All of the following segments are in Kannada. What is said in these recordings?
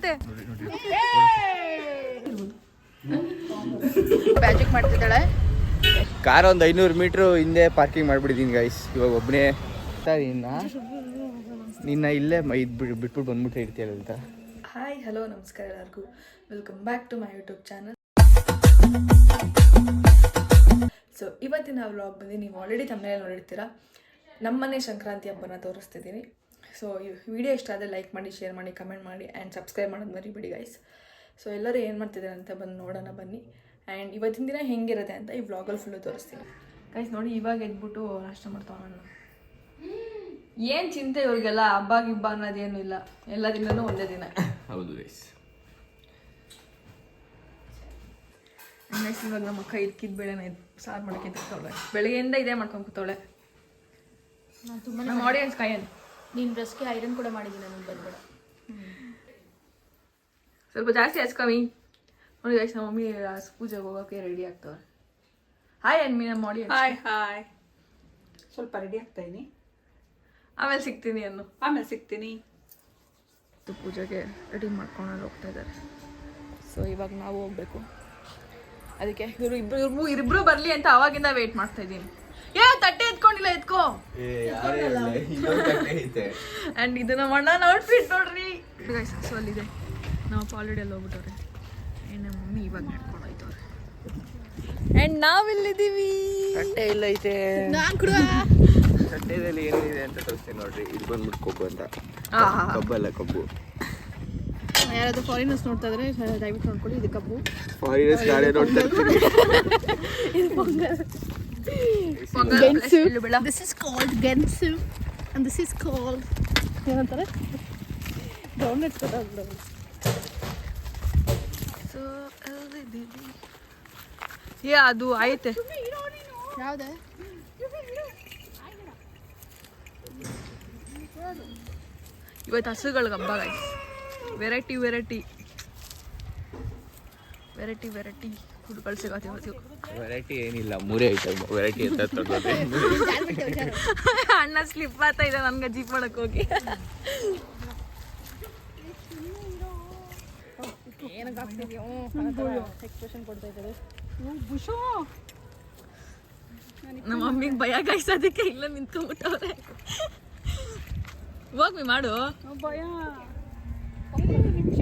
ಬರುತ್ತೆ. ಮ್ಯಾಜಿಕ್ ಮಾಡ್ತಿದ್ದಾಳೆ. ಕಾರ್ ಒಂದು 500 ಮೀಟ್ರ್ ಹಿಂದೆ ಪಾರ್ಕಿಂಗ್ ಮಾಡಿಬಿಟ್ಟಿದ್ದೀನಿ ಗೈಸ್. ಇವಾಗ ಒಬ್ಬನೇ ನಿನ್ನ ಇಲ್ಲೇ ಬಿಟ್ಬಿಟ್ಟು ಬಂದ್ಬಿಟ್ಟು ಇರ್ತೀಯಲ್ಲ ಅಂತ. ಹಾಯ್ ಹಲೋ ನಮಸ್ಕಾರ ಎಲ್ಲರಿಗೂ, welcome back to my YouTube channel. So ಇವತ್ತಿನ ವ್ಲಾಗ್ ಬಂದು ನೀವು ಆಲ್ರೆಡಿ ತಮ್ಮನೇಲಿ ನೋಡಿರ್ತೀರ, ನಮ್ಮನೆ ಸಂಕ್ರಾಂತಿ ಹಬ್ಬನ ತೋರಿಸ್ತಿದ್ದೀನಿ. ಸೊ ಈ ವಿಡಿಯೋ ಇಷ್ಟ ಆದರೆ ಲೈಕ್ ಮಾಡಿ, ಶೇರ್ ಮಾಡಿ, ಕಮೆಂಟ್ ಮಾಡಿ ಆ್ಯಂಡ್ ಸಬ್ಸ್ಕ್ರೈಬ್ ಮಾಡೋದು ಮರಿಬೇಡಿ ಗೈಸ್. ಸೊ ಎಲ್ಲರೂ ಏನು ಮಾಡ್ತಿದ್ದಾರೆ ಅಂತ ಬಂದು ನೋಡೋಣ ಬನ್ನಿ. ಆ್ಯಂಡ್ ಇವತ್ತಿನ ದಿನ ಹೆಂಗಿರುತ್ತೆ ಅಂತ ಈ ವ್ಲಾಗಲ್ಲಿ ಫುಲ್ಲು ತೋರಿಸ್ತೀನಿ ಗೈಸ್. ನೋಡಿ ಇವಾಗ ಎದ್ಬಿಟ್ಟು ನಾಷ್ಟ ಮಾಡ್ತಾವ ನಾನು. ಏನು ಚಿಂತೆ ಇವ್ರಿಗೆಲ್ಲ, ಹಬ್ಬ ಗಿಬ್ಬ ಅನ್ನೋದೇನು ಇಲ್ಲ, ಎಲ್ಲ ದಿನನೂ ಒಂದೇ ದಿನ. ಹೌದು ಗೈಸ್. ನೆಕ್ಸ್ಟ್ ಇವಾಗ ನಮ್ಮ ಅಕ್ಕ ಇದ್ಕಿದ ಬೇಳೆನ ಸಾರು ಮಾಡೋಕ್ಕೆ ತಿರ್ತಾವಳೆ. ಬೆಳಗ್ಗೆಯಿಂದ ಇದೇ ಮಾಡ್ಕೊಂಡು ಕೂತವಳೆ. ನಾನು ತುಂಬ ನಮ್ಮ ಆಡಿಯನ್ಸ್ ಕಾಯನ್ ನೀನು ಡ್ರೆಸ್ಗೆ ಐರನ್ ಕೂಡ ಮಾಡಿದ್ದೀನಿ ನಾನು ಬಂದ್ಬೇಡ. ಸ್ವಲ್ಪ ಜಾಸ್ತಿ ಹಚ್ಕವಿ ನೋಡಿ ಗೈಸ್. ನಮ್ಮ ಮಮ್ಮಿ ಪೂಜೆಗೆ ಹೋಗೋಕ್ಕೆ ರೆಡಿ ಆಗ್ತವ್ರೆ. ಹಾಯ್ ಅನ್ಮಿ ನಮ್ಮ ಆಡಿಯನ್ಸ್. Hi hi. ಸ್ವಲ್ಪ ರೆಡಿ ಆಗ್ತಾ ಇದೀನಿ, ಆಮೇಲೆ ಸಿಗ್ತೀನಿ ಅನ್ನು. ಆಮೇಲೆ ಸಿಗ್ತೀನಿ. ಪೂಜೆಗೆ ರೆಡಿ ಮಾಡ್ಕೊಂಡು ಹೋಗ್ತಾ ಇದ್ದಾರೆ. ಸೊ ಇವಾಗ ನಾವು ಹೋಗ್ಬೇಕು. ಅದಕ್ಕೆ ಇವ್ರಿಬ್ರು ಬರಲಿ ಅಂತ ಅವಾಗಿಂದ ವೇಟ್ ಮಾಡ್ತಾ ಇದ್ದೀನಿ. ತಟ್ಟೆ ಎತ್ಕೊಂಡಿಲ್ಲ, ಎತ್ಕೋ. ಆ್ಯಂಡ್ ಇದು ನಮ್ಮ ಅಣ್ಣನ ಔಟ್ಫಿಟ್ ನೋಡ್ರಿ ಗೈಸ್. ಸೊ ಅಲ್ಲಿದೆ ನಾವು ಆಲ್ರೆಡಿ ಅಲ್ಲಿ ಹೋಗ್ಬಿಟ್ಟವ್ರೆ. ಆ್ಯಂಡ್ ನಮ್ಮ ಮಮ್ಮಿ ಇವಾಗ ನಡ್ಕೊಂಡು ಹೋಯ್ತವ್ರೆ. ಆ್ಯಂಡ್ ನಾವಿಲ್ಲಿದ್ದೀವಿ. ತಟ್ಟೆ ಇಲ್ಲ ಐತೆ. ನಾನು ಕೂಡ ತಟ್ಟೆದಲ್ಲಿ ಏನಿದೆ ಅಂತ ತೋರಿಸ್ತೀನಿ ನೋಡ್ರಿ. ಇದು ಬಂದ್ಬಿಟ್ಟು ಕೊಬ್ಬು ಅಂತ. ಕಬ್ಬಲ್ಲ, ಕಬ್ಬು. ಯಾರಾದ್ರೂ ಫಾರಿನರ್ಸ್ ನೋಡ್ತಾ ಇದ್ರೆ ದಯವಿಟ್ಟು ನೋಡ್ಕೊಳ್ಳಿ. ಇದು ಕಬ್ಬು. ಫಾರಿನರ್ಸ್ ಗಾಡಿ ನೋಡ್ತಾ ಇರ್ತೀವಿ. ಇದು ಪೊಂಗಲ್. This is called ಗೆಣಸು and this is called ಏನಂತಾರೆ ಡೋನಟ್ಸ್ ಗೊತ್ತಾಗ್ಬಿಡ. ಸೊ ಅದು ಐತೆ. ಯಾವುದೇ ಇವತ್ತು ಹಸುಗಳಿಗೆ ಹಬ್ಬ ಗೈಸ್. ವೆರೈಟಿ ಫುಡ್ಗಳು ಸಿಗತ್ತೆ. ವೆರೈಟಿ ಏನಿಲ್ಲ, 3 ಐಟಮ್ ವೆರೈಟಿ ಅಂತ ತೊಗೊಳ್ಳಿ. ಅಣ್ಣ ಸ್ಲಿಪ್ ಆಗ್ತಾ ಇದೆ ನನ್ಗೆ ಜೀಪ್ ಮಾಡಕ್ ಹೋಗಿ. ಎಕ್ಸ್ಪ್ರೆಷನ್ ಕೊಡ್ತಾ ಇದ್ದಾರೆ. ನಮ್ಮ ಮಮ್ಮಿಗೆ ಭಯ ಗೈಸ್, ಅದಕ್ಕೆ ಇಲ್ಲ ನಿಂತ್ಕೊಂಡ್ಬಿಟ್ಟವ್ರೆ. ಹೋಗ್ವಿ ಮಾಡು. ಭಯ. ಒಂದು ನಿಮಿಷ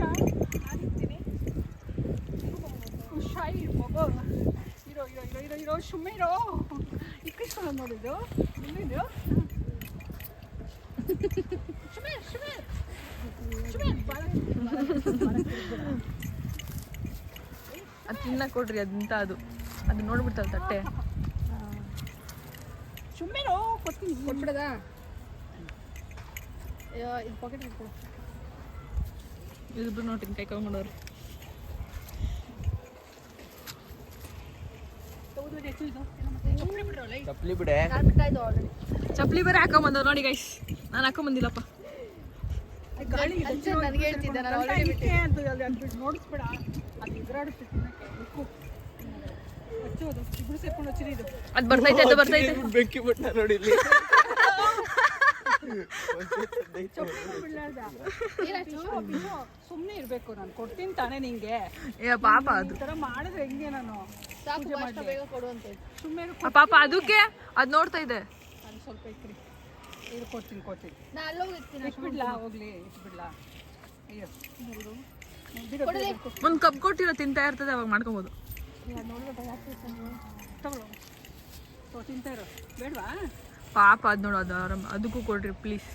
ಇರೋ ಸುಮ್ಮನೆ ಇರೋ. ಇಕ್ಕಿಸ್ಕೊಳ್ಳೋ ನೋಡಿದ್ದು ಇಲ್ಲಿದ್ದು ಅದು ತಿನ್ನಕ್ ಕೊಡ್ರಿ. ಅದಂತ ಅದು ನೋಡ್ಬಿಡ್ತಾವ ತಟ್ಟೆ. ಸುಮ್ಮನೆ ಕೊಡ್ತೀನಿ. ಕೊಟ್ಬಿಡದ ಇದು ಪಾಕೆಟ್ ಇಟ್ಕೊಡು. ಇದಿಬ್ರು ನೋಡಿ ಕೈ ಕಳ್ಕೊಂಡವ್ರಿ. ಚಪ್ಪಲಿ ಬಿಡೆ. ಚಪ್ಪಲಿ ಬೇರೆ ಹಾಕೊಂಬಂದವ್ ನೋಡಿ ಗೈಸ್. ನಾನು ಹಾಕೊಂಬಂದಿಲ್ಲಪ್ಪ. ನನಗೆ ಹೇಳ್ತಿದ್ದೆ, ನಾನು ಆಲ್ರೆಡಿ ನೋಡಿಸ್ಬೇಡ, ಅದು ಎದುರಾಡುತ್ತೆ ತಿನ್ನಕ್ಕೆ. ಹಚ್ಚೋದು ಇಬ್ರು ಸೇರ್ಕೊಂಡು ಹಚ್ಚಿರಿ. ಇದು ಅದು ಬರ್ತೈತೆ. ಬೆಂಕಿ ಬಿಟ್ಟ ನೋಡಿ ಇಲ್ಲಿ. ಸುಮ್ಮನೆ ಇರ್ಬೇಕು. ನಾನು ಕೊಡ್ತೀನಿ ತಾನೇ ನಿಂಗೆ. ಪಾಪ ಅದು ಈ ಥರ ಮಾಡಿದ್ರೆ ಹೆಂಗೆ? ನಾನು ಸಾಕು ಬೇಗ ಕೊಡು ಅಂತ. ಸುಮ್ಮನೆ ಪಾಪ ಅದಕ್ಕೆ ಅದು ನೋಡ್ತಾ ಇದೆ. ಅದು ಸ್ವಲ್ಪ ಇಕ್ರಿ. ಇದು ಕೊಡ್ತೀನಿ. ನಾನು ಅಲ್ಲೋಗಿ ಇರ್ತೀನಿ. ಇಟ್ಬಿಡ್ಲಾ? ಹೋಗ್ಲಿ, ಇಟ್ಬಿಡ್ಲಾ? ಅಯ್ಯೋ ಒಂದು ಕಪ್ ಕೊಟ್ಟಿರೋ ತಿಂತಾ ಇರ್ತದೆ, ಅವಾಗ ಮಾಡ್ಕೊಬೋದು. ತಗೊಳ್ಳೋ, ತಿಂತಾ ಇರೋ. ಬೇಡವಾ? ಪಾಪ ಅದು ನೋಡು, ಅದು ಆರಾಮ. ಅದಕ್ಕೂ ಕೊಡ್ರಿ ಪ್ಲೀಸ್.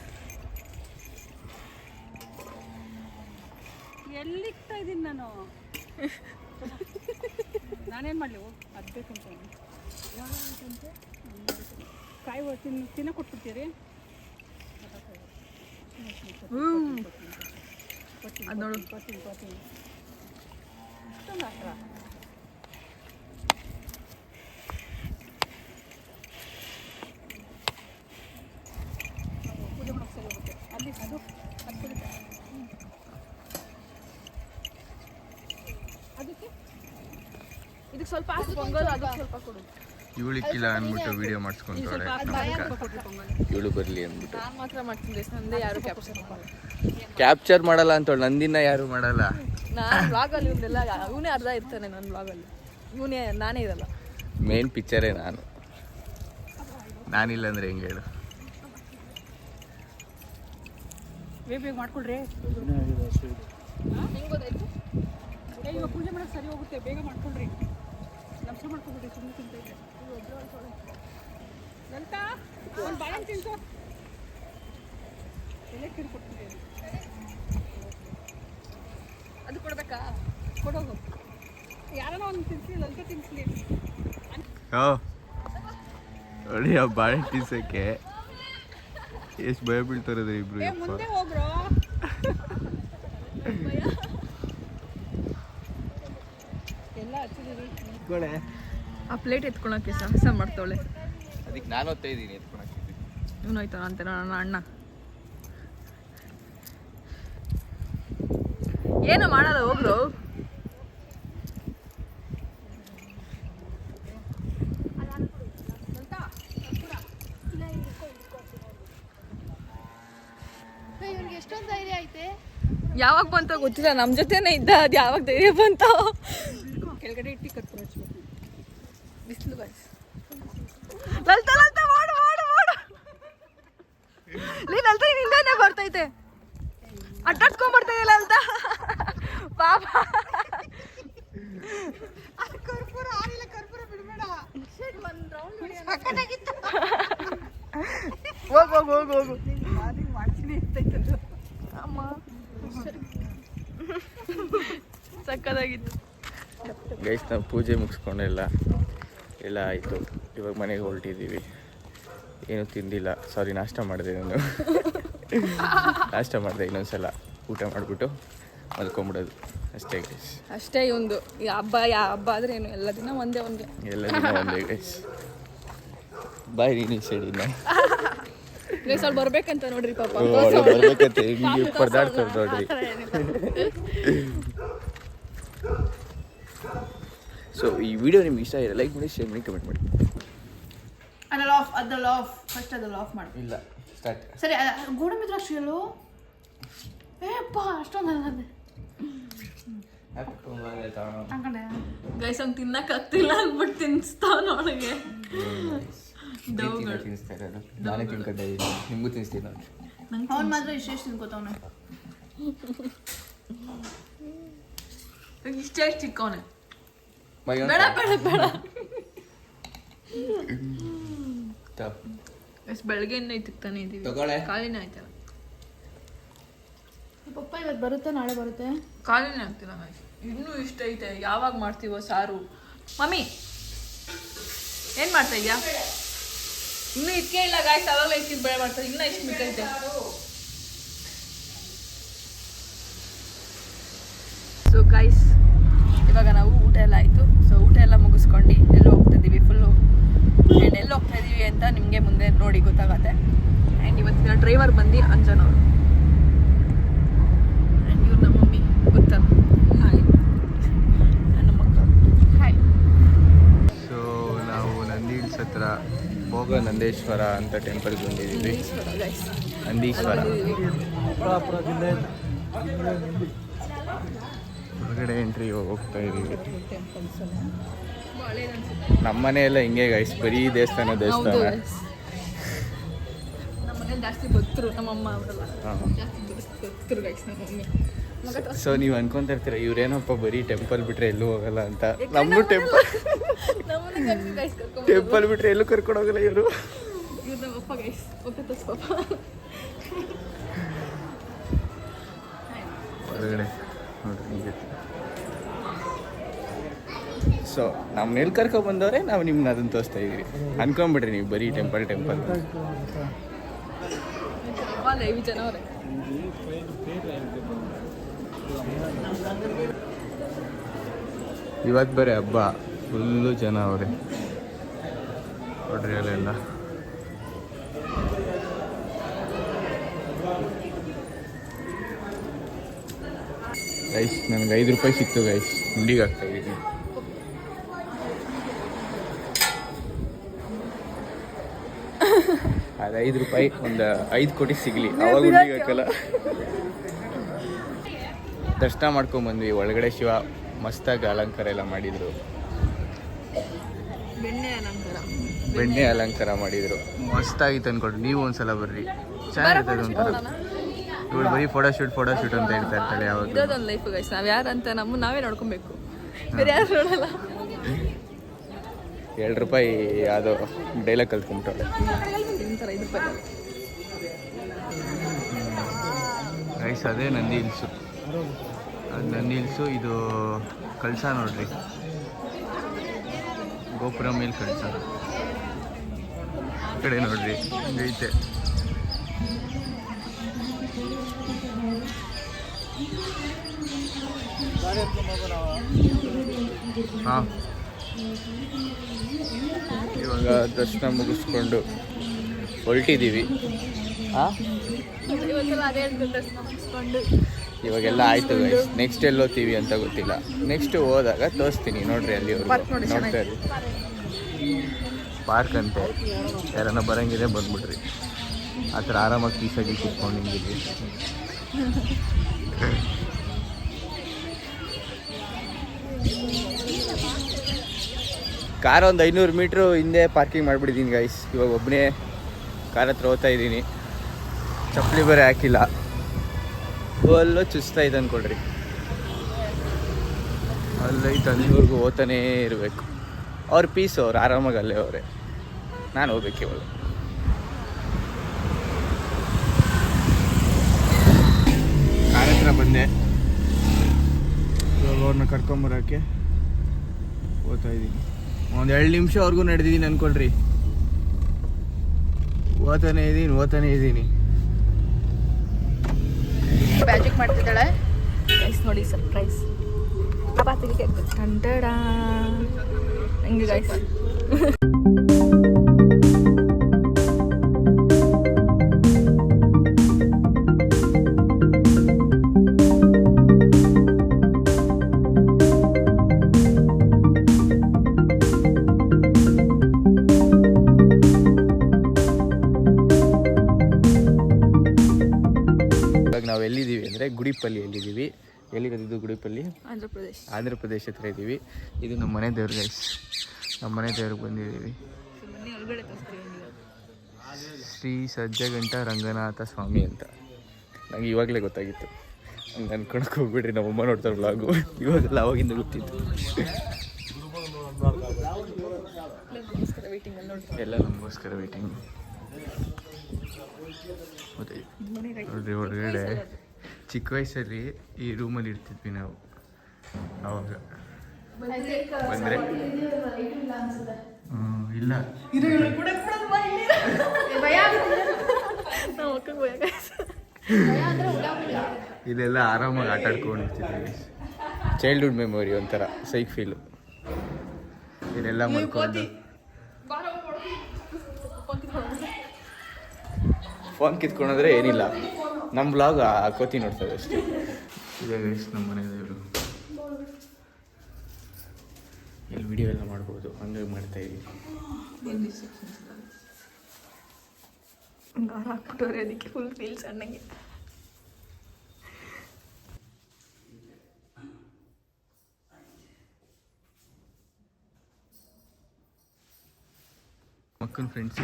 ಎಲ್ಲಿಕ್ತಾ ಇದ್ದೀನಿ ನಾನು? ನಾನೇನು ಮಾಡಲಿ? ಅದು ಬೇಕು ಅಂತ ಕಾಯಿ ತಿನ್ನ ಕೊಟ್ಬಿಡ್ತೀರಿ. ಅದು ನೋಡು. ಇಷ್ಟೊಂದು ಹತ್ರ ಪೂಜೆ ಮಾಡೋಕ್ಕೆ ಸರಿ ಹೋಗುತ್ತೆ. ಅಲ್ಲಿ ಅದು ಕೊಡುತ್ತೆ. ಅದಕ್ಕೆ ಇದಕ್ಕೆ ಸ್ವಲ್ಪ ಹಾಕಿ ಪೊಂಗಲ್, ಅದಕ್ಕೆ ಸ್ವಲ್ಪ ಕೊಡು. ಇವಳಿಕ್ಕಿಲ್ಲ ಅಂದ್ಬಿಟ್ಟು ವಿಡಿಯೋ ಮಾಡಿಸ್ಕೊಂತವಳೆ ಇವಳು ಬರಲಿ ಅಂದ್ಬಿಟ್ಟು. ನಾನು ಮಾತ್ರ ಮಾಡ್ತೀನಿ ಗೈಸ್, ನಂದೇ ಯಾರು ಕ್ಯಾಪ್ಚರ್ ಮಾಡಲ್ಲ. ಕ್ಯಾಪ್ಚರ್ ಮಾಡಲ್ಲ ಅಂತವಳು, ನಂದಿನ ಯಾರು ಮಾಡಲ್ಲ. ನಾನು ವ್ಲಾಗಲ್ಲಿ ಇವನ್ನೆಲ್ಲ ಇವನೇ ಅರ್ಧ ಇರ್ತಾನೆ ನನ್ನ ವ್ಲಾಗಲ್ಲಿ, ಇವನೇ ನಾನೇ ಇರಲ್ಲ. ಮೇನ್ ಪಿಕ್ಚರೇ ನಾನಿಲ್ಲ ಅಂದ್ರೆ ಹೆಂಗೆ ಹೇಳು. ಬೇಗ ಮಾಡ್ಕೊಳ್ರಿ. ಹೆಂಗೆ ಗೊತ್ತಾಯ್ತು? ಇವಾಗ ಪೂಜೆ ಮಾಡೋದು ಸರಿ ಹೋಗುತ್ತೆ, ಬೇಗ ಮಾಡ್ಕೊಳ್ರಿ. ನಮಸ್ಕಾರ ಮಾಡ್ಕೊಳ್ರಿ, ಸುಮ್ಮನೆ ತಿಂತ ಇದ್ದೆ. ಲಲಿತಾ ಒಂದು ಬಾಳೆಹಣ್ಣು ತಿನ್ಸು. ಎಲೆ ಕಿರು ಕೊಡ್ತೀನಿ. ಅದು ಕೊಡ್ಬೇಕಾ? ಕೊಡೋದು ಯಾರನ್ನ ಒಂದು ತಿನ್ಸಿ, ಲಲಿತಾ ತಿನ್ಸ್ಲಿ. ನೋಡಿ ಆ ಬಾಳೆ ತಿನ್ಸಕ್ಕೆ ಎಷ್ಟು ಭಯ ಬೀಳ್ತಾರದು ಇಬ್ರು. ಮುಂದೆ ಹೋಗ್ರೋ. ಎಲ್ಲ ಹಚ್ಚಿದ್ದೀರಿ. ಆ ಪ್ಲೇಟ್ ಎತ್ಕೊಳಕ್ಕೆ ಸಾಹಸ ಮಾಡ್ತಾವಳೆ. ಅದಕ್ಕೆ ನಾನು ಓದ್ತಾ ಇದ್ದೀನಿ ಎತ್ಕೊಳಕ್ಕೆ. ಇವನು ಆಯ್ತಾನ ಅಂತ ನನ್ನ ಅಣ್ಣ ಏನು ಮಾಡಲ್ಲ, ಹೋಗ್ರು. ಇವ್ರಿಗೆ ಎಷ್ಟೊಂದು ಧೈರ್ಯ ಐತೆ. ಯಾವಾಗ ಬಂತ ಗೊತ್ತಿಲ್ಲ, ನಮ್ಮ ಜೊತೆನೇ ಇದ್ದ, ಅದು ಯಾವಾಗ ಧೈರ್ಯ ಬಂತ. ಕೆಳಗಡೆ ಇಟ್ಟು ಕರ್ಪೂರ ಹಚ್ಬೇಕು. ಬಿಸಿಲು ಗಾಯ್ಸ್. ಲಲಿತಾ ಲಲಿತಾ ಮಾಡು ಮಾಡು ಮಾಡು. ಲಲಿತಾ ನಿಂದೇನೆ ಬರ್ತೈತೆ, ಅಟ್ಟಾಡ್ಕೊಂಡ್ ಬರ್ತಾಯಿಲ್ಲ ಲಲಿತಾ ಪಾಪ. ಕರ್ಪೂರ ಆರಿಲ್ಲ, ಕರ್ಪೂರ ಬಿಡಬೇಡ. ಹೋಗು ಹೋಗು ಹೋಗು ಹೋಗು. ಮಾಡ್ತೀನಿ ಇರ್ತೈತದು. ಅಮ್ಮ ಸಕ್ಕದಾಗಿತ್ತು ಗೈಸ್. ನಾವು ಪೂಜೆ ಮುಗಿಸ್ಕೊಂಡೆಲ್ಲ ಎಲ್ಲ ಆಯಿತು. ಇವಾಗ ಮನೆಗೆ ಹೊರಟಿದ್ದೀವಿ. ಏನೂ ತಿಂದಿಲ್ಲ, ಸಾರಿ ನಾಷ್ಟ ಮಾಡಿದೆ ನಾನು. ನಾಷ್ಟ ಮಾಡಿದೆ, ಇನ್ನೊಂದ್ಸಲ ಊಟ ಮಾಡಿಬಿಟ್ಟು ಮಲ್ಕೊಂಬಿಡೋದು ಅಷ್ಟೇ ಗೈಸ್. ಅಷ್ಟೇ. ಒಂದು ಈ ಹಬ್ಬ ಹಬ್ಬ ಆದರೆ ಏನು ಎಲ್ಲ ದಿನ ಒಂದೇ ಎಲ್ಲ ದಿನ ಒಂದೇ ಗೈಸ್. ಬಾಯ್ ನೀನು ಈ ಸೈಡಿನ ಸ್ವಲ್ಪ ಬರ್ಬೇಕಂತ ನೋಡ್ರಿ ಪಾಪ. ಬರ್ಬೇಕಂತ ಹಿಂಗೆ ಪರದಾಡ್ತಾರೆ ನೋಡ್ರಿ. ಸೊ ಈ ವಿಡಿಯೋ ನಿಮ್ಗೆ ಇಷ್ಟ ಆಗಿದೆ ಲೈಕ್ ಮಾಡಿ, ಶೇರ್ ಮಾಡಿ, ಕಮೆಂಟ್ ಮಾಡಿ. ಫಸ್ಟ್ ಅದಲ್ಲ ಆಫ್ ಮಾಡಿ. ಇಲ್ಲ ಸ್ಟಾರ್ಟ್. ಸರಿ, ಗೋಡಂಬಿ ದ್ರಾಕ್ಷಿ ಎಲ್ಲೋ ಏಪ್ಪ ಅಷ್ಟೊಂದು ಗೈಸ್ ಅವ್ನು ತಿನ್ನಕ್ಕಾಗ್ತಿಲ್ಲ ಅಂದ್ಬಿಟ್ಟು ತಿನ್ನಿಸ್ತಾವ ನೋಡಿಗೆ. ತಿನ್ನಿಸ್ತಾ ಇರೋದು ನಾನೇ ತಿನ್ಕೊತಾ ಇದ್ದೀನಿ, ನಿಮಗೂ ತಿನ್ನಿಸ್ತೀನಿ ನಾನು. ಅವ್ನು ಮಾತ್ರ ಇಷ್ಟೇ ತಿನ್ಕೋತಾವನೆ, ಇಷ್ಟೇ ಚಿಕ್ಕವನೆ. ಬೇಡ ಬೇಡ ಬೇಡ. ಎಷ್ಟು ಬೆಳಗ್ಗೆಯಿಂದ ತಿಕ್ತಾನೆ ಇದೀವಿ, ಖಾಲಿನೇ ಆಯ್ತಲ್ಲ. ಪಪ್ಪ ಇವತ್ತು ಬರುತ್ತೆ, ನಾಳೆ ಬರುತ್ತೆ, ಖಾಲಿನೇ ಆಗ್ತಿಲ್ಲ ಗಾಯ್ಸ್. ಇನ್ನೂ ಇಷ್ಟ ಐತೆ, ಯಾವಾಗ ಮಾಡ್ತೀವೋ ಸಾರು. ಮಮ್ಮಿ ಏನು ಮಾಡ್ತಾ ಇದೆಯಾ? ಇನ್ನೂ ಇದಕ್ಕೆ ಇಲ್ಲ ಗಾಯ್ಸ್, ಅವಾಗಲೇ ಇಕ್ಕಿದ್ದು ಬೇಳೆ ಮಾಡ್ತಾರೆ, ಇನ್ನೂ ಇಷ್ಟು ಮಿಕ್ಕೈತೆ. ಸೊ ಗಾಯ್ಸ್ ಇವಾಗ ನಾವು ಊಟ ಎಲ್ಲ ಆಯಿತು. ಸೊ ಊಟ ಎಲ್ಲ ಮುಗಿಸ್ಕೊಂಡು ಎಲ್ಲೋ ಹೋಗ್ತಾ ಇದ್ದೀವಿ ಫುಲ್ಲು. ಆ್ಯಂಡ್ ಎಲ್ಲಿ ಹೋಗ್ತಾ ಇದ್ದೀವಿ ಅಂತ ನಿಮಗೆ ಮುಂದೆ ನೋಡಿ ಗೊತ್ತಾಗತ್ತೆ. ಆ್ಯಂಡ್ ಇವತ್ತಿನ ಡ್ರೈವರ್ ಬಂದು ಅಂಜನ್ ಅವರು. ಆ್ಯಂಡ್ ಇವ್ರು ನಮ್ಮ ಮಮ್ಮಿ ಗೊತ್ತಲ್ಲ. ಹಾಯ್. ನಮ್ಮ ಮಕ್ಕಳು ಹಾಯ್. ಸೊ ನಾವು ನಂದಿ ಹಿಲ್ಸ್ ಹತ್ರ ಭೋಗ ನಂದೇಶ್ವರ ಅಂತ ಟೆಂಪಲ್ಗೆ ಬಂದಿದ್ದೀವಿ. ಗೈಸ್ ನಂದೀಶ್ವರ ಹೊರಗಡೆ ಎಂಟ್ರಿ ಹೋಗ್ತಾ ಇದ್ದೀವಿ. ನಮ್ಮ ಮನೆಯೆಲ್ಲ ಹಿಂಗೆ ಗೈಸ್, ಬರೀ ದೇವಸ್ಥಾನ. ನಮ್ಮ ಮನೇಲಿ ಜಾಸ್ತಿ ಭಕ್ತರು, ನಮ್ಮಮ್ಮ ಅವರೆಲ್ಲ ಜಾಸ್ತಿ ಭಕ್ತರು ಗೈಸ್ ನಮ್ಮ ಮಮ್ಮಿ. ಸೊ ನೀವು ಅನ್ಕೊಂತ ಇರ್ತೀರ ಇವ್ರೇನಪ್ಪ ಬರೀ ಟೆಂಪಲ್ ಬಿಟ್ರೆ ಎಲ್ಲೂ ಹೋಗಲ್ಲ ಅಂತ. ನಮ್ಮನ್ನು ಟೆಂಪಲ್ ಬಿಟ್ರೆ ಎಲ್ಲೂ ಕರ್ಕೊಂಡು ಹೋಗಲ್ಲ ಇವರು. ಇವ್ರು ನಮ್ಮ ಅಪ್ಪ ಗೈಸ್, ಒಪ್ಪತ್ತಸ್ ಪಾಪ. ಹೊರಗಡೆ ನೋಡ್ರಿ ಹಿಂಗೆ. ಸೊ ನಮ್ಮ ಎಲ್ಲಿ ಕರ್ಕೊಂಡು ಬಂದವ್ರೆ, ನಾವು ನಿಮ್ಗೆ ಅದನ್ನು ತೋರಿಸ್ತಾ ಇದ್ದೀವಿ. ಅನ್ಕೊಂಬಿಡ್ರಿ ನೀವು ಬರೀ ಟೆಂಪಲ್ ಲೈವ್ ಜನ ಅವರೇ. ಇವತ್ತು ಬರೀ ಹಬ್ಬ, ಫುಲ್ಲು ಜನ ಅವರೇ ನೋಡ್ರಿ ಅಲ್ಲೆಲ್ಲ. ಗೈಸ್ ನನಗೆ 5 ರೂಪಾಯಿ ಸಿಕ್ತು ಗೈಸ್, ಹುಂಡಿಗೆ ಹಾಕ್ತಾ ಇದ್ದೀನಿ. ಅದು 5 ರೂಪಾಯಿ ಒಂದು 5 ಕೋಟಿ ಸಿಗಲಿ ಅವಾಗ ಹುಡುಗಿ ಹಾಕಲ್ಲ. ದರ್ಶನ ಮಾಡ್ಕೊಂಬಂದ್ವಿ. ಒಳಗಡೆ ಶಿವ ಮಸ್ತಾಗಿ ಅಲಂಕಾರ ಎಲ್ಲ ಮಾಡಿದರು. ಬೆಣ್ಣೆ ಅಲಂಕಾರ ಮಾಡಿದರು. ಮಸ್ತಾಗಿತ್ತು ಅಂದ್ಕೊಡ್ರಿ. ನೀವು ಒಂದ್ಸಲ ಬರ್ರಿ, ಚೆನ್ನಾಗಿರ್ತದೆ ಒಂಥರ. ಇವಳು ಬರೀ ಫೋಟೋಶೂಟ್ ಅಂತ ಹೇಳ್ತಾ ಇರ್ತಾಳೆ ಯಾವಾಗ. ಇದೊಂದು ಲೈಫ್ ಗೈಸ್, ನಾವು ಯಾರಂತ ನಾವೇ ನೋಡ್ಕೊಬೇಕು, ಬೇರೆ ಯಾರು ನೋಡಲ್ಲ. 2 ರೂಪಾಯಿ ಯಾವುದೋ ಡೈಲಾಗ್ ಕಲ್ತ್ಕೊಂಬಿಟ್ಟವಳೆ. ತಿಂತಾರೆ 5 ರೂಪಾಯಿ. ರೈಸ್ ಅದೇ ನಂದಿ ಹಿಲ್ಸು. ಅದು ನಂದಿ ಹಿಲ್ಸು. ಇದು ಕಳಸ ನೋಡ್ರಿ, ಗೋಪುರ ಮೇಲೆ ಕಳಸ. ಈ ಕಡೆ ನೋಡ್ರಿ ಹಿಂಗೈತೆ. ಹಾಂ, ಇವಾಗ ದರ್ಶನ ಮುಗಿಸ್ಕೊಂಡು ಹೊರಟಿದ್ದೀವಿ. ಇವಾಗೆಲ್ಲ ಆಯಿತು ಗೈಸ್. ನೆಕ್ಸ್ಟ್ ಎಲ್ಲಿ ಹೋಗ್ತೀವಿ ಅಂತ ಗೊತ್ತಿಲ್ಲ. ನೆಕ್ಸ್ಟ್ ಹೋದಾಗ ತೋರಿಸ್ತೀನಿ ನೋಡ್ರಿ. ಅಲ್ಲಿ ನೋಡ್ತಾ ಇರಿ. ಪಾರ್ಕ್ ಅಂತೆ. ಯಾರನ್ನ ಬರೋಂಗಿದೆ ಬಂದ್ಬಿಡ್ರಿ. ಆ ಥರ ಆರಾಮಾಗಿ ಪೀಸಾಗಿ ಕೂತ್ಕೊಂಡು ಹಿಂಗಿದ್ವಿ. ಕಾರ್ ಒಂದು 500 ಮೀಟ್ರು ಹಿಂದೆ ಪಾರ್ಕಿಂಗ್ ಮಾಡಿಬಿಟ್ಟಿದ್ದೀನಿ ಗೈಸ್. ಇವಾಗ ಒಬ್ಬನೇ ಕಾರ್ ಹತ್ರ ಹೋಗ್ತಾ ಇದ್ದೀನಿ. ಚಪ್ಪಲಿ ಬೇರೆ ಹಾಕಿಲ್ಲ. ಅಲ್ಲೋ ಚುಸ್ತಾ ಇದೆ ಅಂದ್ಕೊಳ್ರಿ. ಅಲ್ಲೈತೆ, ಅಲ್ಲಿವರೆಗೂ ಹೋಗ್ತಾನೇ ಇರಬೇಕು. ಅವ್ರ ಪೀಸು, ಅವ್ರು ಆರಾಮಾಗಿ ಅಲ್ಲೇ ಅವರೇ. ನಾನು ಹೋಗ್ಬೇಕು ಇವಾಗ. ಕಾರ್ ಹತ್ರ ಬಂದೆ. ಇವಾಗ ಅವ್ರನ್ನ ಕರ್ಕೊಂಬರೋಕ್ಕೆ ಹೋಗ್ತಾ ಇದ್ದೀನಿ. ಒಂದು 2 ನಿಮಿಷವರೆಗೂ ನಡೆದಿದ್ದೀನಿ ಅಂದ್ಕೊಳ್ರಿ. ಓದ್ತಾನೇ ಇದ್ದೀನಿ. ಮ್ಯಾಜಿಕ್ ಮಾಡ್ತಿದ್ದಾಳೆ ಗೈಸ್, ನೋಡಿ ಸರ್ಪ್ರೈಸ್. ಟಂಟಡ ಹಂಗೆ ಗೈಸ್. ನಾವು ಎಲ್ಲಿದ್ದೀವಿ ಅಂದರೆ ಗುಡಿಪಲ್ಲಿ ಎಲ್ಲಿದ್ದೀವಿ. ಎಲ್ಲಿರೋದು ಗುಡಿಪಲ್ಲಿ? ಆಂಧ್ರ ಪ್ರದೇಶ ಹತ್ರ ಇದ್ದೀವಿ. ಇದು ನಮ್ಮ ಮನೆ ದೇವ್ರ ಗೈಸ್. ನಮ್ಮ ಮನೆ ದೇವ್ರಿಗೆ ಬಂದಿದ್ದೀವಿ. ಶ್ರೀ ಸಜ್ಜಗಂಟ ರಂಗನಾಥ ಸ್ವಾಮಿ ಅಂತ. ನಂಗೆ ಇವಾಗಲೇ ಗೊತ್ತಾಗಿತ್ತು. ಹಂಗೆ ಅನ್ಕೊಳಕ್ಕೆ ಹೋಗ್ಬಿಡ್ರಿ, ನಮ್ಮಮ್ಮ ನೋಡ್ತಾರೆ ಬ್ಲಾಗು. ಇವಾಗೆಲ್ಲ ಅವಾಗಿಂದ ಗೊತ್ತಿತ್ತು. ಎಲ್ಲ ನಮಗೋಸ್ಕರ ವೇಟಿಂಗ್. ನೋಡ್ರಿ ಹೊರಗಡೆ ಚಿಕ್ಕ ವಯಸ್ಸಲ್ಲಿ ಈ ರೂಮಲ್ಲಿ ಇರ್ತಿದ್ವಿ ನಾವು. ಅವಾಗ ಬಂದರೆ ಇಲ್ಲ ಇದೆಲ್ಲ ಆರಾಮಾಗಿ ಆಟ ಆಡ್ಕೊಂಡಿರ್ತಿದ್ವಿ. ಚೈಲ್ಡ್ಹುಡ್ ಮೆಮೊರಿ ಒಂಥರ ಸೈಕ್ ಫೀಲು. ಇದೆಲ್ಲ ಮಾಡ್ಕೊಂಡು ಫೋನ್ ಕಿತ್ಕೊಂಡ್ರೆ ಏನಿಲ್ಲ, ನಮ್ಮ ಬ್ಲಾಗ್ ಕೋತಿ ನೋಡ್ತದೆ ಅಷ್ಟೇ. ಇದೇ ಗೈಸ್ ನಮ್ಮ ಮನೆ ದೇವರು. ಇಲ್ಲಿ ವಿಡಿಯೋ ಎಲ್ಲ ಮಾಡ್ಬೋದು, ಹಂಗಾಗಿ ಮಾಡ್ತಾಯಿದ್ದೀವಿ. ಹಾಕ್ಬಿಟ್ಟವ್ರೆ, ಅದಕ್ಕೆ ಫುಲ್ ಫೀಲ್ ಸಣ್ಣಗೆ. ಮಕ್ಕನ ಫ್ರೆಂಡ್ಸ್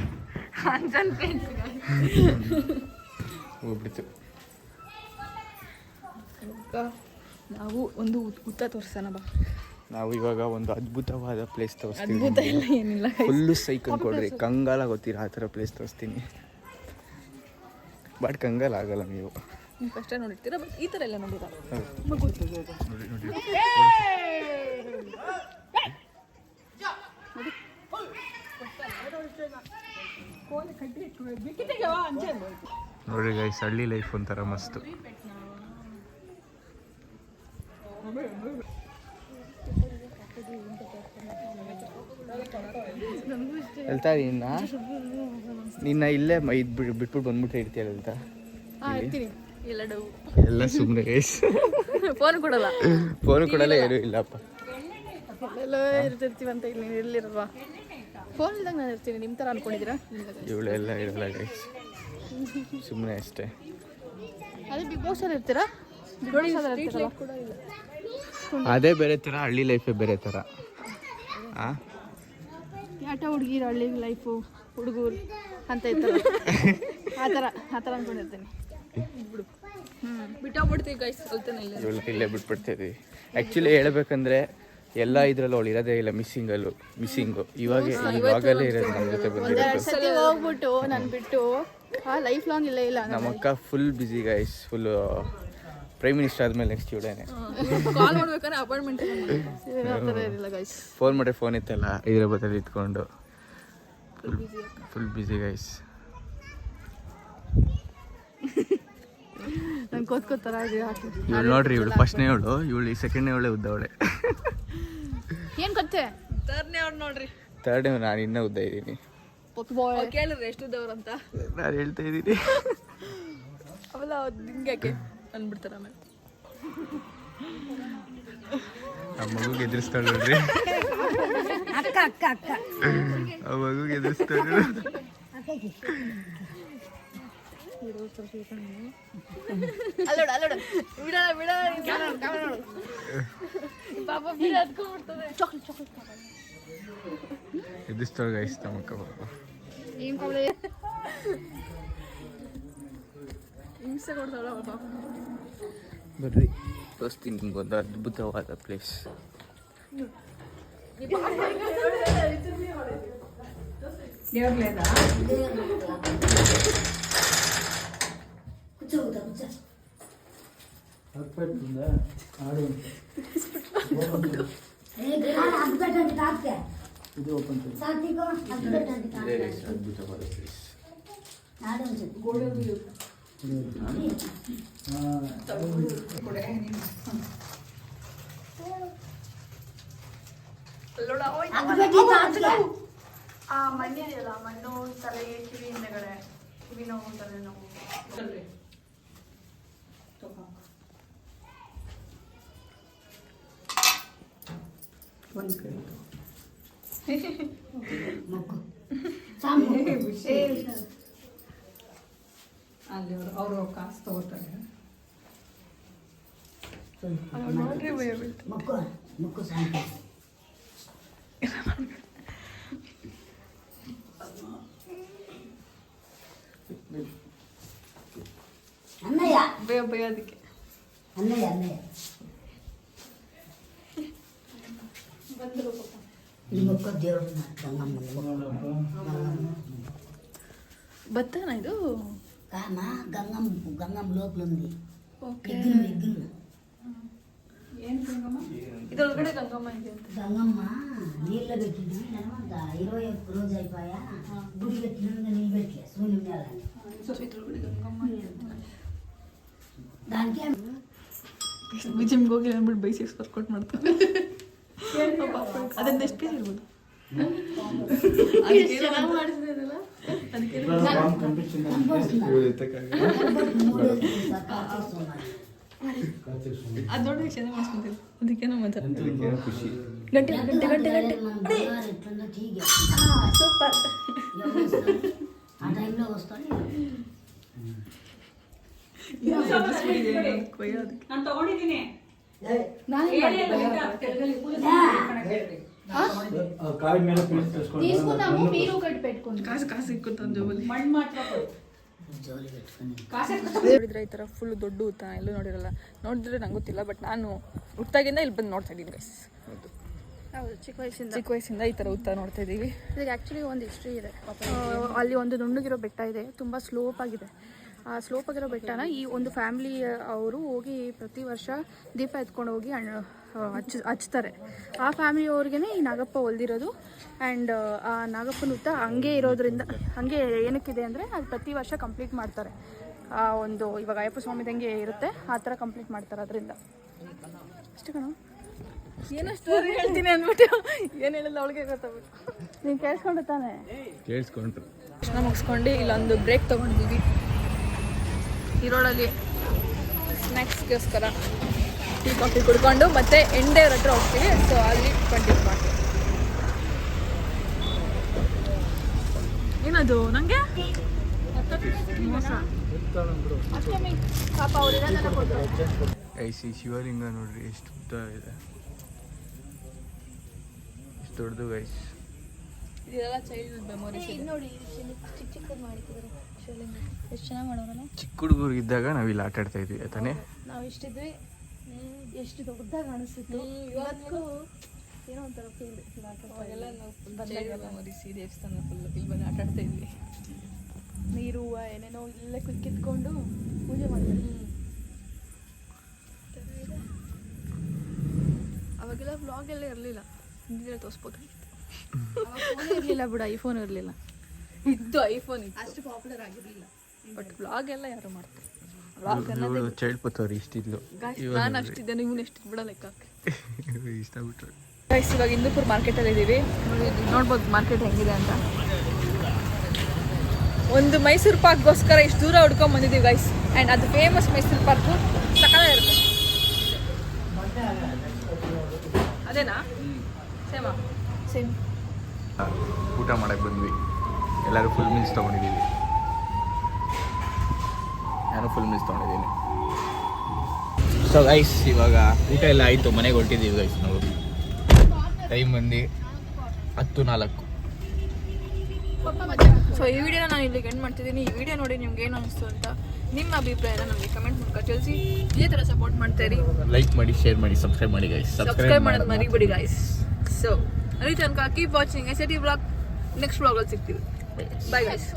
ಹೋಗ್ಬಿಡ್ತು. ನಾವು ಒಂದು ಉತ್ತ ತೋರಿಸೋಣ ಬಾ. ನಾವು ಇವಾಗ ಒಂದು ಅದ್ಭುತವಾದ ಪ್ಲೇಸ್ ತೋರಿಸ್ತೀವಿ. ಅದ್ಭುತ ಇಲ್ಲ ಏನಿಲ್ಲ, ಫುಲ್ಲು ಸೈಕ್ ಅನ್ಕೊಡ್ರಿ. ಕಂಗಾಲ ಗೊತ್ತೀರ ಆ ಥರ ಪ್ಲೇಸ್ ತೋರಿಸ್ತೀನಿ. ಬಟ್ ಕಂಗಾಲ ಆಗಲ್ಲ ನೀವು. ನೀವು ಫಸ್ಟ್ ನೋಡಿರ್ತೀರಾ, ಬಟ್ ಈ ಥರ ಎಲ್ಲ ನೋಡಿಲ್ಲ. ನೋಡಿ ನೋಡಿ ನೋಡ್ರಿ ಗೈಸ್, ಹಳ್ಳಿ ಲೈಫ್ ಒಂಥರ ಮಸ್ತು. ಹೇಳ್ತಾ ನಿನ್ನ ಇಲ್ಲೇ ಬಿಟ್ಬಿಟ್ಟು ಬಂದ್ಬಿಟ್ಟೆ ಇರ್ತೀಯಲ್ಲ ಅಂತ. ಎಲ್ಲ ಸುಮ್ಮನೆ ಗೈಸ್. ಫೋನ್ ಕೊಡಲ್ಲ, ಫೋನ್ ಕೊಡಲ್ಲ, ಏನೂ ಇಲ್ಲಪ್ಪ. ಎಲ್ಲೋ ಇರ್ತಿರ್ತೀವಂತ ಇಲ್ಲಿ ಇರ್ಲಿರಲ್ವಾ. ಫೋನ್ ಇದ್ದಾಗ ನಾನು ಇರ್ತೀನಿ ನಿಮ್ಮ ಥರ ಅನ್ಕೊಂಡಿದ್ದೀರಾ? ಇವಳೆಲ್ಲ ಇರಲ್ಲ ಗೈಸ್, ಸುಮ್ಮನೆ ಅಷ್ಟೇ. ಅದೇ ಬಿಗ್ ಬಾಸಲ್ಲಿ ಇರ್ತೀರಾ? ಬಿಗ್ ಬಾಸಲ್ಲಿ ಇರ್ತೀರಲ್ಲ ಕೂಡ ಇಲ್ಲ. ಅದೇ ಬೇರೆ ಥರ, ಹಳ್ಳಿ ಲೈಫೇ ಬೇರೆ ಥರ. ಆಟ ಹುಡುಗಿರು ಹಳ್ಳಿ ಲೈಫು ಹುಡುಗರು ಅಂತ ಇರ್ತಾರೆ. ಆ ಥರ ಅಂದ್ಕೊಂಡಿರ್ತೀನಿ. ಬಿಟ್ಟಾಗ್ಬಿಡ್ತೀವಿ ಗೈಸ್, ಅಲ್ತಾನೆ ಇಲ್ಲ. ಇಲ್ಲೇ ಬಿಟ್ಬಿಡ್ತಿದ್ವಿ. ಆ್ಯಕ್ಚುಲಿ ಹೇಳ್ಬೇಕಂದ್ರೆ ಎಲ್ಲ ಇದ್ರಲ್ಲಿ ಅವಳು ಇರೋದೇ ಇಲ್ಲ, ಮಿಸ್ಸಿಂಗು ಇವಾಗಲೇ ಇರೋದು ನಮ್ಮ ಜೊತೆ ಬಂದಿರೋದು. ಒಂದೆರಡು ಸತಿ ಹೋಗ್ಬಿಟ್ಟು ನಾನು ಬಿಟ್ಟು ಲೈಫ್ ಲಾಂಗ್ ಇಲ್ಲೇ ಇಲ್ಲ. ನಮ್ಮ ಅಕ್ಕ full busy guys, full prime minister ಆದಮೇಲೆ ನೆಕ್ಸ್ಟ್ ಇವಳೇನೆ. ಕಾಲ್ ಮಾಡ್ಬೇಕಾದ್ರೆ ಅಪಾಯಿಂಟ್ಮೆಂಟ್ ಆ ಥರ ಇರಲಿಲ್ಲ ಗೈಸ್. ಫೋನ್ ಮಾಡಿ ಫೋನ್ ಇತ್ತಲ್ಲ ಹೈದ್ರಾಬಾದಲ್ಲಿ ಇಟ್ಕೊಂಡು ಫುಲ್ ಬ್ಯುಸಿ ಗೈಸ್. ನಂಗೆ ಕೋತ್ಕೋತಾರ ಇವಳು ನೋಡ್ರಿ, ಇವಳು ಫಸ್ಟ್ನೇ ಇವಳು ಸೆಕೆಂಡ್ನೇ ಉದ್ದವಳೆ. ಏನು ಗೊತ್ತೇ ತರ್ನೇ ಅವ್ರು ನೋಡ್ರಿ. ಥರ್ಡ್ ನಾನು ಇನ್ನೂ ಉದ್ದ ಇದ್ದೀನಿ. ಕೇಳಿದ್ರೆ ಎಷ್ಟು ಉದ್ದವ್ರು ಅಂತ ನಾನು ಹೇಳ್ತಾ ಇದ್ದೀನಿ. ಅವೆಲ್ಲ ಹಿಂಗ್ಯಾಕೆ ಅಂದ್ಬಿಡ್ತಾರೆ ಆಮೇಲೆ. ಆ ಮಗುಗೆ ಎದುರಿಸ್ತಾಳೆ ನೋಡ್ರಿ, ಆ ಮಗುಗೆ ಎದುರಿಸ್ತಾಳೆ. ಎದುರಿಸ್ತಾಳೆ ಗೈಸ್ ನಮ್ಮ ಅಕ್ಕ ಪಾಪ. ಹಿಂಸೆ ಕೊಡ್ತಾಳ ಪಾಪ. ಬರ್ರಿ ತೋರಿಸ್ತೀನಿ ನಿಮ್ಗೊಂದು ಅದ್ಭುತವಾದ ಪ್ಲೇಸ್. ಅದ್ಭುತವಾದ ಪ್ಲೇಸ್. ಆ ಮಣ್ಣಿದೆಯಲ್ಲ, ಮಣ್ಣು ತಲೆ ಕಿವಿ ಹಿಂದೆಗಡೆ ಕಿವಿ ನೋವು ತಲೆ ನೋವು. ಅಲ್ಲಿ ಅವರು ಕಾಸು ತಗೋತಾರೆ. ನೋಡ್ರಿ ಭಯ ಬೀಳ್ತು. ಭಯ ಅದಕ್ಕೆ. బత్తనా ఇది కామా గంగం లోపల ఉంది. ఓకే ఎగ్గులు ಏನು ಗಂಗಮ್ಮ? ఇది ఒక్కడే గంగమ్మ ఇది అంతే. గంగమ్మ నీళ్ళ పెట్టింది అనమాట. 21 రోజు అయిపోయా గుడి పెట్టినందుకు నీళ్ళు పెట్టలే సూర్యుని ఉండాలని. సో ఇది ఒక్కడే గంగమ్మ దానికి ಜಿಮ್ಗೆ ಹೋಗಿ ಅಂದ್ಬಿಟ್ಟು ಬೈಸಿಕ್ಸ್ ವರ್ಕೌಟ್ ಮಾಡ್ತಾರೆ. ಅದನ್ನ ಎಷ್ಟು ಪೀಸ್ ಇರ್ಬೋದು? ಅದು ನೋಡಿ ಚೆನ್ನಾಗಿ ಮಾಡಿಸ್ಕೊಂತೀವಿ. ಅದಕ್ಕೇನೋ ಮಜಾ. ಖುಷಿ. ಗಂಟೆ ಗಂಟೆ ಗಂಟೆ ಗಂಟೆ ಸೂಪರ್. ఆ టైంలో వస్తాను. ನಾನು ತಗೊಂಡಿದ್ದೀನಿ. తీసుకున్నాము, మీరు ఒకటి పెట్టుకోండి. ಕಾಸು ಇಕ್ಕುತ್ತಾನೆ ಜೋಬಲ್ಲಿ. ಮಣ್ಣು ಮಾತ್ರ జోలి పెట్టుకుని ನೋಡಿದ್ರೆ ಈ ಥರ ಫುಲ್ ದೊಡ್ಡ ಉತ್ತ ಎಲ್ಲೂ ನೋಡಿರಲ್ಲ. ನೋಡಿದ್ರೆ ನಂಗೆ ಗೊತ್ತಿಲ್ಲ, ಬಟ್ ನಾನು ಹುಟ್ಟಾಗಿಂದ ಇಲ್ಲಿ ಬಂದು ನೋಡ್ತಾ ಇದ್ದೀನಿ ಗೈಸ್. ಹೌದು, ಚಿಕ್ಕ ವಯಸ್ಸಿಂದ ಈ ಥರ ಉತ್ತ ನೋಡ್ತಾ ಇದ್ದೀವಿ. ಇದಕ್ಕೆ ಆ್ಯಕ್ಚುಲಿ ಒಂದು ಹಿಸ್ಟ್ರಿ ಇದೆ. ಅಲ್ಲಿ ಒಂದು ನುಣ್ಣಗಿರೋ ಬೆಟ್ಟ ಇದೆ, ತುಂಬ ಸ್ಲೋಪ್ ಆಗಿದೆ. ಆ ಸ್ಲೋಪ್ ಆಗಿರೋ ಬೆಟ್ಟನ ಈ ಒಂದು ಫ್ಯಾಮ್ಲಿ ಅವರು ಹೋಗಿ ಪ್ರತಿ ವರ್ಷ ದೀಪ ಎತ್ಕೊಂಡು ಹೋಗಿ ಹಚ್ತಾರೆ. ಆ ಫ್ಯಾಮಿಲಿಯವ್ರಿಗೇ ಈ ನಾಗಪ್ಪ ಹೊಲ್ದಿರೋದು. ಆ್ಯಂಡ್ ಆ ನಾಗಪ್ಪನ ಹುತ್ತ ಹಂಗೆ ಇರೋದ್ರಿಂದ, ಹಂಗೆ ಏನಕ್ಕಿದೆ ಅಂದರೆ ಅದು ಪ್ರತಿ ವರ್ಷ ಕಂಪ್ಲೀಟ್ ಮಾಡ್ತಾರೆ. ಆ ಒಂದು ಇವಾಗ ಅಯ್ಯಪ್ಪ ಸ್ವಾಮಿದಂಗೆ ಇರುತ್ತೆ, ಆ ಥರ ಕಂಪ್ಲೀಟ್ ಮಾಡ್ತಾರೆ. ಅದರಿಂದ ಅಷ್ಟೇ ಕಣ. ಏನೋ ಸ್ಟೋರಿ ಹೇಳ್ತೀನಿ ಅಂದ್ಬಿಟ್ಟು ಏನು ಹೇಳಿಲ್ಲ ಅವಳಿಗೆ ಗೊತ್ತಾಗಬೇಕು. ನೀನು ಕೇಳಿಸ್ಕೊಂಡು ತಾನೆ? ಕೇಳಿಸ್ಕೊಂಡ್ರು. ದರ್ಶನ ಮುಗಿಸ್ಕೊಂಡು ಇಲ್ಲೊಂದು ಬ್ರೇಕ್ ತೊಗೊಂಡಿದ್ದೀವಿ. ಈ ರೋಡಲ್ಲಿ ಸ್ನ್ಯಾಕ್ಸ್ಗೋಸ್ಕರ ಟೀ ಕಾಫಿ ಕುಡ್ಕೊಂಡು ಮತ್ತೆ ಎಂಡೇವ್ರ ಹತ್ರ ಹೋಗ್ತೀವಿ. ಸೊ ಅಲ್ಲಿ ಕಂಟಿನ್ಯೂ ಮಾಡ್ತೀವಿ. ಏನದು ನಂಗೆ ಮೋಸ ಅಷ್ಟಮಿ ಪಾಪ ಅವ್ರು ಇರೋದನ್ನ ಕೊಟ್ಟರು. ಐಸಿ ಶಿವಲಿಂಗ ನೋಡ್ರಿ ಎಷ್ಟು ಉದ್ದ ಇದೆ, ಎಷ್ಟು ದೊಡ್ಡದು ಗೈಸ್. ಇದೆಲ್ಲ ಚೈಲ್ಡ್ಹುಡ್ ಮೆಮೊರೀಸ್. ನೋಡಿ ಚಿಕ್ಕ ಚಿಕ್ಕದು ಮಾಡಿದ್ರು ಶಿವಲಿಂಗ ಎಷ್ಟು ಚೆನ್ನಾಗಿ ಮಾಡೋರಲ್ಲ. ಚಿಕ್ಕ ಹುಡುಗರು ಇದ್ದಾಗ ನಾವು ಇಲ್ಲಿ ಆಟ ಆಡ್ತಾ ಇದ್ವಿ ತಾನೇ. ನಾವು ಇಷ್ಟಿದ್ವಿ ಎಷ್ಟು ದೊಡ್ಡದಾಗಿ ಅನಿಸ್ತಿತ್ತು. ಇವತ್ತು ಏನೋ ಒಂಥರ ಫೀಲ್ ಅವಾಗೆಲ್ಲ ನಾವು ಚೈಲ್ಡ್ಹುಡ್ ಮೆಮೊರೀಸ್. ಈ ದೇವಸ್ಥಾನ ಫುಲ್ ಇಲ್ಲಿ ಬಂದು ಆಟ ಆಡ್ತಾ ಇದ್ವಿ. ನೀರು ಏನೇನೋ ಇಲ್ಲೇ ಕಿತ್ಕೊಂಡು ಪೂಜೆ ಮಾಡಿದ್ವಿ. ಅವಾಗೆಲ್ಲ ವ್ಲಾಗ್ ಎಲ್ಲ ಇರಲಿಲ್ಲ, ಹಿಂದಿನ ತೋರಿಸ್ಬೋದು. ಫೋನ್ ಇರಲಿಲ್ಲ ಬಿಡು, ಐಫೋನ್ ಇರಲಿಲ್ಲ. ಇತ್ತು ಐಫೋನ್ ಇತ್ತು, ಅಷ್ಟು ಪಾಪ್ಯುಲರ್ ಆಗಿರಲಿಲ್ಲ. ಬಟ್ ವ್ಲಾಗ್ ಎಲ್ಲ ಯಾರು ಮಾಡ್ತಾರೆ? ವ್ಲಾಗ್ ಅನ್ನೋದೇ ಚೈಲ್ಡ್ ಪತ್ತವ್ರು ಇಷ್ಟಿದ್ಲು, ನಾನು ಅಷ್ಟಿದ್ದೆ, ನೀವು ಎಷ್ಟು ಬಿಡ ಲೆಕ್ಕಕ್ಕೆ. ಇಷ್ಟ ಬಿಟ್ರು. ಗೈಸ್ ಇವಾಗ ಇಂದೂಪುರ್ ಮಾರ್ಕೆಟಲ್ಲಿ ಇದ್ದೀವಿ. ನೋಡ್ಬೋದು ಮಾರ್ಕೆಟ್ ಹೆಂಗಿದೆ ಅಂತ. ಒಂದು ಮೈಸೂರು ಪಾಕ್ಗೋಸ್ಕರ ಇಷ್ಟು ದೂರ ಹುಡ್ಕೊಂಡ್ ಬಂದಿದ್ದೀವಿ ಗೈಸ್. ಆ್ಯಂಡ್ ಅದು ಫೇಮಸ್ ಮೈಸೂರು ಪಾರ್ಕು ಸಕ್ಕತ್ತಾಗಿರುತ್ತೆ. ಅದೇನಾ? ಸೇಮಾ? ಸೇಮ್. ಊಟ ಮಾಡಕ್ಕೆ ಬಂದ್ವಿ, ಎಲ್ಲರೂ ಫುಲ್ ಮೀಲ್ಸ್ ತೊಗೊಂಡಿದ್ದೀವಿ. ನಾನು ಫುಲ್ ಮೀಲ್ಸ್ ತೊಗೊಂಡಿದ್ದೀನಿ. ಸೊ ಗೈಸ್ ಇವಾಗ ಊಟ ಎಲ್ಲ ಆಯಿತು, ಮನೆಗೆ ಹೊರಟಿದ್ದೀವಿ ಗೈಸ್. ನಾವು ಟೈಮ್ ಬಂದು 10:04. ಸೊ ಈ ವಿಡಿಯೋನ ನಾನು ಇಲ್ಲಿಗೆ ಎಂಡ್ ಮಾಡ್ತಿದ್ದೀನಿ. ಈ ವಿಡಿಯೋ ನೋಡಿ ನಿಮ್ಗೆ ಏನು ಅನಿಸ್ತು ಅಂತ ನಿಮ್ಮ ಅಭಿಪ್ರಾಯನ ನಮಗೆ ಕಮೆಂಟ್ ಮೂಲಕ ತಿಳಿಸಿ. ಇದೇ ಥರ ಸಪೋರ್ಟ್ ಮಾಡ್ತಾ ಇರಿ. ಲೈಕ್ ಮಾಡಿ, ಶೇರ್ ಮಾಡಿ, ಸಬ್ಸ್ಕ್ರೈಬ್ ಮಾಡಿ ಗೈಸ್. ಸಬ್ಸ್ಕ್ರೈಬ್ ಮಾಡೋದು ಮರಿಬೇಡಿ ಗೈಸ್. ಸೊ ಅಲ್ಲಿ ತನಕ keep watching SAT vlog. Next ವ್ಲಾಗಲ್ಲಿ ಸಿಗ್ತೀವಿ. Bye guys.